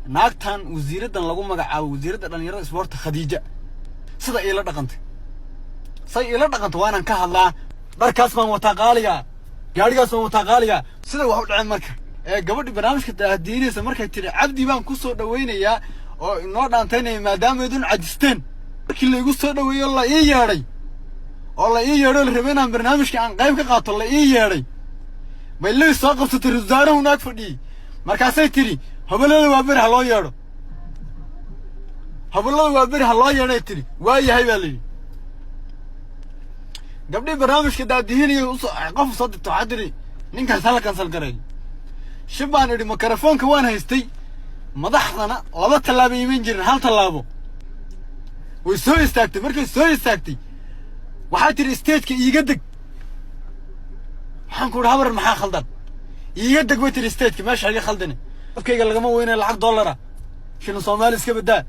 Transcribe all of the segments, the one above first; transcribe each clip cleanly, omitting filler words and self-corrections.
naagtan wasiiradan lagu magacaabo wasiirada dhalinyarada isboorta Khadiija sida ay la dhaqantay waanan ka hadlaa dharkaas baan wataa qaaliga gaarigaas baan wataa qaaliga sida wax u dhacay marka gabadhi barnaamijka taadiinaysa markay tiri cabdi baan ku soo dhaweynayaa oo inoo dhaantaynay maadaama idin cajisteen markii la igu soo dhaweeyo la ii yeedhay la rabay inaan barnaamijka aan qayb ka qaato la ii yeedhay bay la soo qabsatay wasaaraha naag fadhiyay markaasay tiri habalada waa bari ha loo yeedho tiri waa yahay baa leeyahay gabdhi barnaamijka daadihinaya qof soo dirto waxaa tiri ninkaas hala kansal garay shibaan idhi makarafoonka waan haystay madaxdana laba tallaabo iman jirin hal tallaabo way soo istaagtay markay soo istaagtay waxaa tiri stateska iiga deg waxaan ku idhi habar maxaa khaldan iiga deg bay tiri stateka meesha iga khaldane afkayga lagama weynay lacag dollara shilin Soomaali iska badaa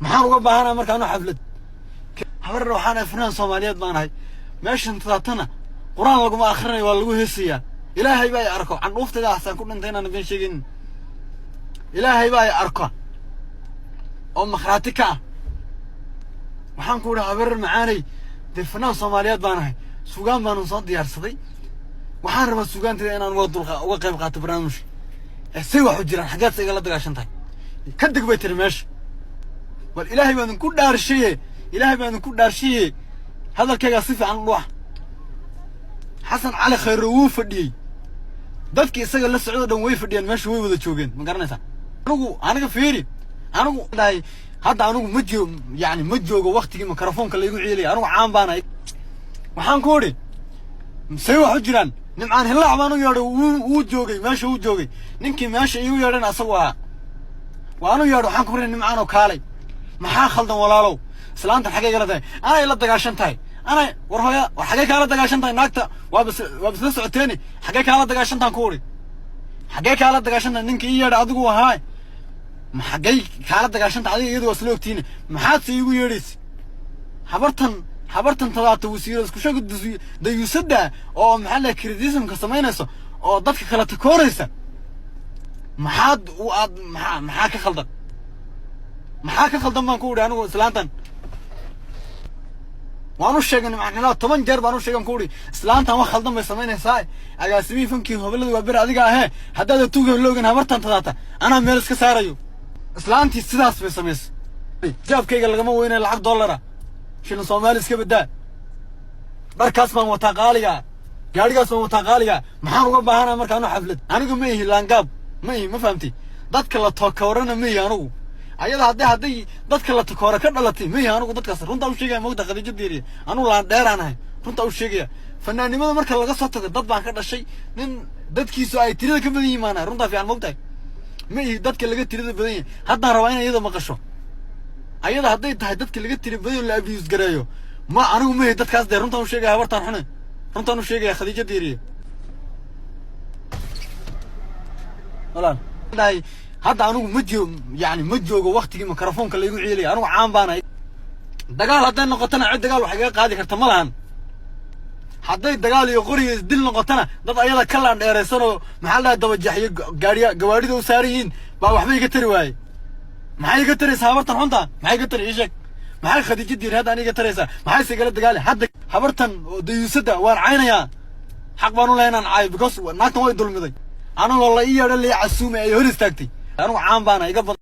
maxaan uga baahanaa markaan u xaflad habarna waxaan afnaan Soomaaliyeed baan ahay meeshan taatana quraan laguma akhrinayo waa lagu heesayaa ilaahay baa ay arko aan dhuuftayda ahsan ku dhintay inaan been sheegin ilaahay baa ay arko oo makhraati ka waxaan ku idhi habar macaanay difnaan Soomaaliyeed baan ahay suugaan baan soo diyaarsaday waxaan rabaa suugaanteeda inaan uga qayb qaato barnaamijka say wax u jiraan xagaad iga la dagaashantahay ka deg bay tiri meesha bal ilaahay baan ku dhaarshiye hadalkayga si fiican u wax xasan cali khayr wuu fadhiyay dadkii isaga la socdo dhan way fadhiyeen meesha way wada joogeen ma garanaysaa aniga fiiri dhahay hadda ma joogo waqtigii makarafoonka la igu ciilay anigu caan baan ahay waxaan ku idhi say wax u jiraan nimcaan hillaac baan u yeedhay wuu joogay meesha wuu joogay ninkii meesha iigu yeedhayna asagu ahaa waanu yeedho waxaan ku idhi nimcaan oo kaalay maxaa khaldan walaalow islaantan xagee igala tahay anay la dagaashan tahay war hooya war xagee kaala dagaashan tahay naagta waa bisla socoteeni xagee kaala dagaashan tahan ku idhi xagee kaala dagaashan tahay ninkii ii yeedhay adigu ahaa ma xagee kaala dagaashan tahay adiga iyadu waa isla ogtiine maxaad se iigu yeedhaysa habartan tadaata wasiirada isku sheeg dayuusada oo maxaa la criticismka samaynayso oo dadka kala takooraysa maxaa ka khaldan baan ku idhi anigu islaantan waan u sheegay macnaheedu 10 jeer baan u sheegan ku idhi islaantan wax khaldan bay samaynaysaa agaasimii fankii hobalada waa bir adiga ahee haddaad tuuga loogan habartan tadaata anaa meel iska saarayo islaantii sidaas bay samaysay jaabkayga lagama weynay lacag dollara shilin Soomaali iska badaa dharkaas baan wataa qaaliga gaarigaas baan wataa qaaliga maxaan uga baahanaa markaan u xaflad anigu ma ihi laangaab ma fahamtay dadka la tokoorana ma ihi anigu ayada hadday dadka la takoora ka dhalatay ma ihi anigu dadkaas runta u sheegaya moogta Khadiija diiriye anigu laan dheeraan ahay runta u sheegaya fanaanimada marka laga soo tago dad baan ka dhashay nin dadkiisu ay tirada ka badan yihiin runta fiican moogtahay ma ihi dadka laga tirada badan yahay haddaan rabaa in ayada maqasho ayada hadday tahay dadka laga tiri badan la abuse gareeyo ma anigu ma dadkaas de runtaan u sheegay habartaan xune runtaan u sheegay Khadiija diiriye walaan hadda anigu ma joogo waqtigii makarafoonka la igu ciilay anigu caan baan ahay dagaal hadday noqotana cid dagaal wax iga qaadi karta ma lahan hadday dagaal iyo qoriga dil noqotana dad ayada ka laan dheeraysan oo maxaa la daba jaxiyo gawaarida u saariyiin baa waxba iga tari waayay maxay iga taraysaa habartan xunta maxay iga tari ishak maxay Khadiija diir hadda aniga taraysaa maxay sigala dagaal hadda habartan oo dayuusada waan caynayaa xaq baan u leeyahay caay because naagtan way dulmiday anagoo la ii yeedhay la casuumay ay hor istaagtay anigu caan baan iga